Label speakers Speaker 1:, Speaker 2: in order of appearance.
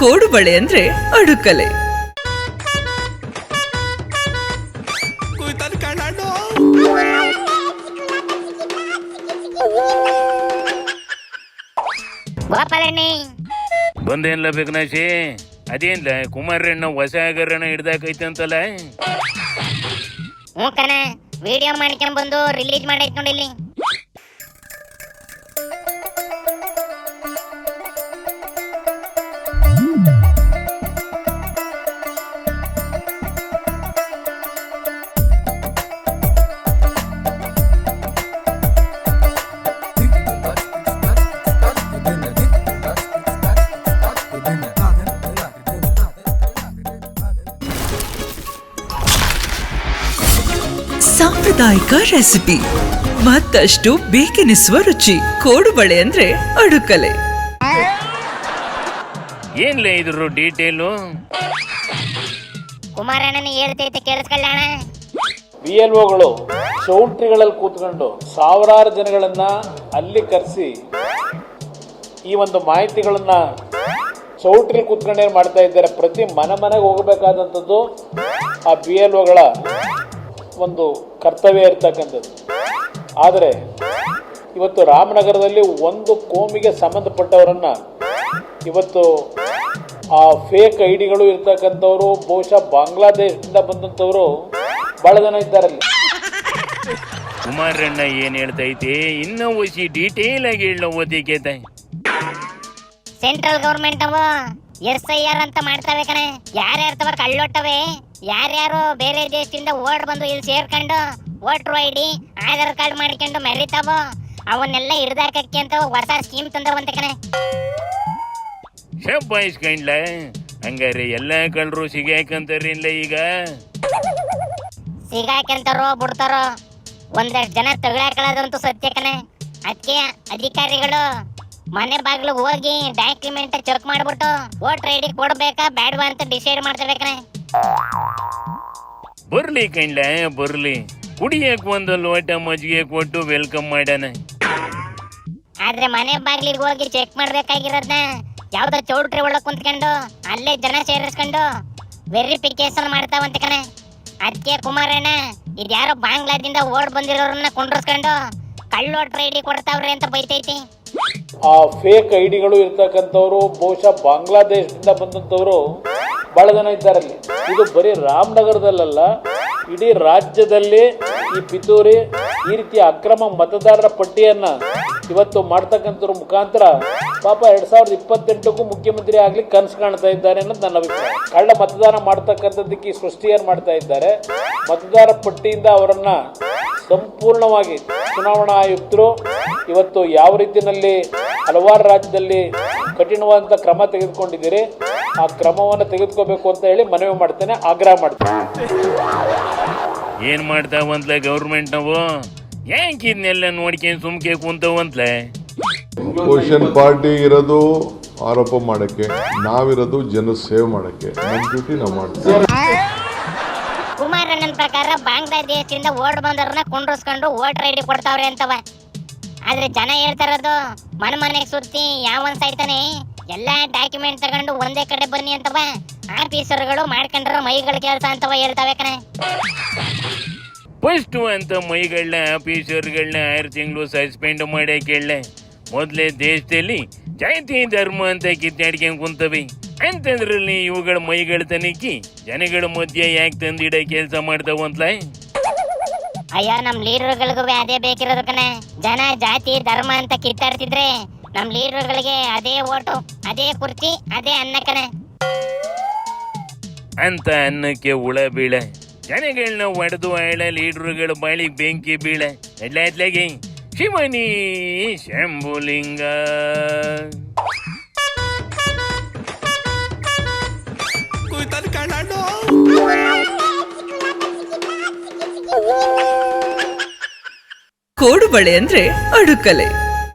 Speaker 1: ಕೋಡುಬಳೆ ಅಂದ್ರೆ ಅಡುಕಲೆ.
Speaker 2: ಬಂದೇನ್ಲ ಬೇಕನಾಶಿ, ಅದೇನ್ಲ ಕುಮಾರಣ್ಣ ಹೊಸ ಆಗರಣ ಹಿಡ್ದಾಕೈತಂತಲ್ಲ.
Speaker 3: ಹ್ಞೂ ಕಣ, ವಿಡಿಯೋ ಮಾಡ್ಕೊಂಡ್ ಬಂದು ರಿಲೀಸ್ ಮಾಡೈತ್ ನೋಡಿ ಇಲ್ಲಿ.
Speaker 1: ಸಾಂಪ್ರದಾಯಿಕ ರೆಸಿಪಿ, ಮತ್ತಷ್ಟು ಬೇಕೆನಿಸುವ ರುಚಿ. ಕೋಡುಬಳೆ ಅಂದ್ರೆ ಅಡುಕಲೆ.
Speaker 2: ಏನ್ಲೇ ಇದ್ರು ಡೀಟೇಲು?
Speaker 3: ಕುಮಾರಣ್ಣನ ಹೇಳ್ತೈತೆ ಕೇಳಿಸ್ಕೊಳ್ಳೋಣ.
Speaker 4: BLOಗಳು ಚೌಲ್ಟ್ರಿಗಳಲ್ಲಿ ಕೂತ್ಕೊಂಡು ಸಾವಿರಾರು ಜನಗಳನ್ನ ಅಲ್ಲಿ ಕರೆಸಿ ಈ ಒಂದು ಮಾಹಿತಿಗಳನ್ನ ಚೌಲ್ಟ್ರಿ ಕೂತ್ಕೊಂಡೇ ಮಾಡ್ತಾ ಇದ್ದಾರೆ. ಪ್ರತಿ ಮನೆಗೆ ಹೋಗಬೇಕಾದಂಥದ್ದು ಆ BLOಗಳ ಒಂದು ಕರ್ತವ್ಯ ಇರ್ತಕ್ಕಂಥದ್ದು. ಆದರೆ ಇವತ್ತು ರಾಮನಗರದಲ್ಲಿ ಒಂದು ಕೋಮಿಗೆ ಸಂಬಂಧಪಟ್ಟವರನ್ನ ಇವತ್ತು ಆ ಫೇಕ್ ಐಡಿಗಳು ಇರ್ತಕ್ಕಂಥವ್ರು, ಬಹುಶಃ ಬಾಂಗ್ಲಾದೇಶದಿಂದ ಬಂದಂಥವ್ರು ಬಹಳ ಜನ ಇದ್ದಾರಲ್ಲಿ.
Speaker 2: ಕುಮಾರಣ್ಣ ಏನ್ ಹೇಳ್ತೈತೆ ಇನ್ನೂ ಒಸಿ ಡೀಟೇಲ್ ಆಗಿ ಹೇಳ ಓದಿಕೆ.
Speaker 3: ಸೆಂಟ್ರಲ್ ಗೌರ್ಮೆಂಟ್ ಅವ SIR ಅಂತ ಮಾಡ್ತಾವೆ ಕಣೆ. ಯಾರ್ಯಾರ ತವ ಕಳ್ಳೊಟ್ಟವೆ, ಯಾರ್ಯಾರು ಬೇರೆ ದೇಶದಿಂದ ಓಡ್ ಬಂದು ಇಲ್ಲಿ ಸೇರ್ಕೊಂಡು ವೋಟರ್ ID ಆಧಾರ್ ಕಾರ್ಡ್ ಮಾಡ್ಕೊಂಡು ಮೆರಿತಾವ, ಅವನ್ನೆಲ್ಲ ಹಿಡ್ದಾಕಕ್ಕೆ ಅಂತ ಹೊಸ ಸ್ಕೀಮ್ ತಂದವಂತೆ ಕಣೆ.
Speaker 2: ಶಬ್ಬಾಯಿಸ್ ಕಂಡ್ಲ, ಹಂಗಾರೆ ಎಲ್ಲಾ ಕಳ್ಳರು ಸಿಗಾಕಂತಾರಿಲ್ಲ. ಈಗ
Speaker 3: ಸಿಗಾಕಂತಾರೋ ಬಿಡ್ತಾರೋ, ಒಂದಷ್ಟು ಜನ ತಗೊಳಕಳದಂತೂ ಸತ್ಯ ಕಣೆ. ಅದಕ್ಕೆ ಅಧಿಕಾರಿಗಳು ಮನೆ ಬಾಗ್ಲು ಹೋಗಿ ಡಾಕ್ಯುಮೆಂಟ್ ಚೆಕ್ ಮಾಡ್ಬಿಟ್ಟು ವೋಟರ್ ID ಕೊಡ್ಬೇಕಾ ಬೇಡವಾ ಅಂತ ಡಿಸೈಡ್ ಮಾಡ್ತಾರೆ ಕಣೆ.
Speaker 2: ಬರ್ಲಿ ಕಂಡ್ಲ ಬರ್ಲಿ, ಕುಡಿಯಕ್ ಒಂದು ಲೋಟ ಮಜ್ಜಿಗೆ ಕೊಟ್ಟು ವೆಲ್ಕಮ್ ಮಾಡೋಣ.
Speaker 3: ಆದ್ರೆ ಮನೆ ಬಾಗ್ಲಿಗೆ ಹೋಗಿ ಚೆಕ್ ಮಾಡ್ಬೇಕಾಗಿರೋದ್ನ ಯಾವ್ದೋ ಚೌಲ್ಟ್ರಿ ಒಳಗ್ ಕುಂತ್ಕೊಂಡು ಅಲ್ಲೇ ಜನ ಸೇರಿಸ್ಕೊಂಡು ವೆರಿಫಿಕೇಶನ್ ಮಾಡ್ತಾವಂತೆ ಕಣೆ. ಅದಕ್ಕೆ ಕುಮಾರಣ್ಣ ಇದ್ಯಾರೋ ಬಾಂಗ್ಲಾದಿಂದ ಓಡ್ ಬಂದಿರೋರನ್ನ ಕುಂಡ್ರಸ್ಕೊಂಡು ಕಳ್ಳ ವೋಟರ್ ID ಕೊಡ್ತಾವ್ರೆ ಅಂತ ಬೈತೈತಿ.
Speaker 4: ಆ ಫೇಕ್ ಐಡಿಗಳು ಇರ್ತಕ್ಕಂಥವ್ರು, ಬಹುಶಃ ಬಾಂಗ್ಲಾದೇಶದಿಂದ ಬಂದಂಥವ್ರು ಬಹಳ ಜನ ಇದ್ದಾರಲ್ಲಿ. ಇದು ಬರೀ ರಾಮನಗರದಲ್ಲ, ಇಡೀ ರಾಜ್ಯದಲ್ಲಿ ಈ ಪಿತೂರಿ ಈ ರೀತಿಯ ಅಕ್ರಮ ಮತದಾರರ ಪಟ್ಟಿಯನ್ನ ಇವತ್ತು ಮಾಡ್ತಕ್ಕಂಥವ್ರ ಮುಖಾಂತರ ಪಾಪ 2028ಕ್ಕೂ ಮುಖ್ಯಮಂತ್ರಿ ಆಗ್ಲಿಕ್ಕೆ ಕನಸು ಕಾಣ್ತಾ ಇದ್ದಾರೆ ಅನ್ನೋದು ನನ್ನ ಅಭಿಪ್ರಾಯ. ಕಳ್ಳ ಮತದಾನ ಮಾಡ್ತಕ್ಕಂಥದ್ದಕ್ಕೆ ಸೃಷ್ಟಿಯನ್ನು ಮಾಡ್ತಾ ಇದ್ದಾರೆ. ಮತದಾರ ಪಟ್ಟಿಯಿಂದ ಅವರನ್ನ ಸಂಪೂರ್ಣವಾಗಿ ಚುನಾವಣಾ ಆಯುಕ್ತರು ಇವತ್ತು ಯಾವ ರೀತಿಯಲ್ಲಿ ಹಲವಾರು ರಾಜ್ಯದಲ್ಲಿ ಕಠಿಣವಾದಂಥ ಕ್ರಮ ತೆಗೆದುಕೊಂಡಿದ್ದೀರಿ, ಆ ಕ್ರಮವನ್ನು ತೆಗೆದುಕೋಬೇಕು ಅಂತ ಹೇಳಿ ಮನವಿ ಮಾಡ್ತೇನೆ, ಆಗ್ರಹ ಮಾಡ್ತೇನೆ.
Speaker 2: ಏನ್ ಮಾಡ್ತಾವಂತ್ಲ ಗೌರ್ಮೆಂಟ್ ನಾವು? ಯಾಕೆ ಇದನ್ನೆಲ್ಲ ನೋಡ್ಕೊಂಡು ಸುಮ್ಕೆ ಕುಂತವಂತ್ಲೆ?
Speaker 5: ಪೊಸಿಷನ್ ಪಾರ್ಟಿ ಇರೋದು ಆರೋಪ ಮಾಡಕ್ಕೆ, ನಾವಿರೋದು ಜನ ಸೇವ್ ಮಾಡಕ್ಕೆ. ನಮ್ಮ ಡ್ಯೂಟಿ ನಾವು ಮಾಡ್ತೀವಿ.
Speaker 3: ಕುಮಾರಣ್ಣನ ಪ್ರಕಾರ ಬಾಂಗ್ಲಾದೇಶದಿಂದ ಓಡ್ ಬಂದವ್ರನ್ನ ಕುಂಡ್ರಸ್ಕೊಂಡು ವೋಟರ್ ID ಕೊಡ್ತಾವ್ರೆ ಅಂತವ. ಆದ್ರೆ ಜನ ಹೇಳ್ತಾರದು ಮನೆಗೆ ಸುತ್ತಿ ಯಾವನ್ ಸಾಯ್ತಾನೆ ಎಲ್ಲಾ ಡಾಕ್ಯುಮೆಂಟ್ ತಗೊಂಡು ಒಂದೇ ಕಡೆ ಬನ್ನಿ ಅಂತವ. ಆಫೀಸರ್ಗಳು ಮಾಡ್ಕೊಂಡ್ರ ಮೈಗಳ ಕೆಲಸ ಅಂತವ ಹೇಳ್ತಾವೆ ಕಣೆ.
Speaker 2: ಫಸ್ಟ್ ಅಂತ ಮೈಗಳನ್ನ ಆಫೀಸರ್ಗಳನ್ನ 6 ತಿಂಗಳು ಸಸ್ಪೆಂಡ್ ಮಾಡಕ್ಕೆ ಹೇಳ. ಮೊದಲೇ ದೇಶದಲ್ಲಿ ಜಾತಿ ಧರ್ಮ ಅಂತ ಕಿತ್ತಾಡ್ಕೊಂಡ್ ಕುಂತವೆ ಅಂತಂದ್ರಲ್ಲಿ ಇವುಗಳ ಮೈಗಳ ತನಿಖಿ ಜನಗಳ ಮಧ್ಯೆ ಯಾಕೆ ತಂದಿಡ ಕೆಲಸ ಮಾಡ್ತಾವಂತ್ಲ?
Speaker 3: ಅಯ್ಯೋ, ನಮ್ ಲೀಡರ್ಗಳಿಗೂ ಅದೇ ಬೇಕಿರೋದು ಕಣೆ. ಜನ ಜಾತಿ ಧರ್ಮ ಅಂತ ಕಿತ್ತಾಡ್ತಿದ್ರೆ ನಮ್ ಲೀಡರ್ಗಳಿಗೆ ಅದೇ ಓಟು, ಅದೇ ಕುರ್ಚಿ, ಅದೇ ಅನ್ನ ಕಣೆ.
Speaker 2: ಅಂತ ಅನ್ನಕ್ಕೆ ಹುಳ ಬೀಳ, ಜನಗಳನ್ನ ಒಡೆದು ಆಳ ಲೀಡರ್ಗಳ ಬಾಳಿಗೆ ಬೆಂಕಿ ಬೀಳ. ಎಲ್ಲಾದ್ಲಾಗೆ ಶಿವನಿ ಶಂಭುಲಿಂಗ.
Speaker 1: ಕೋಡುಬಳೆ ಅಂದ್ರೆ ಅಡುಕಲೆ.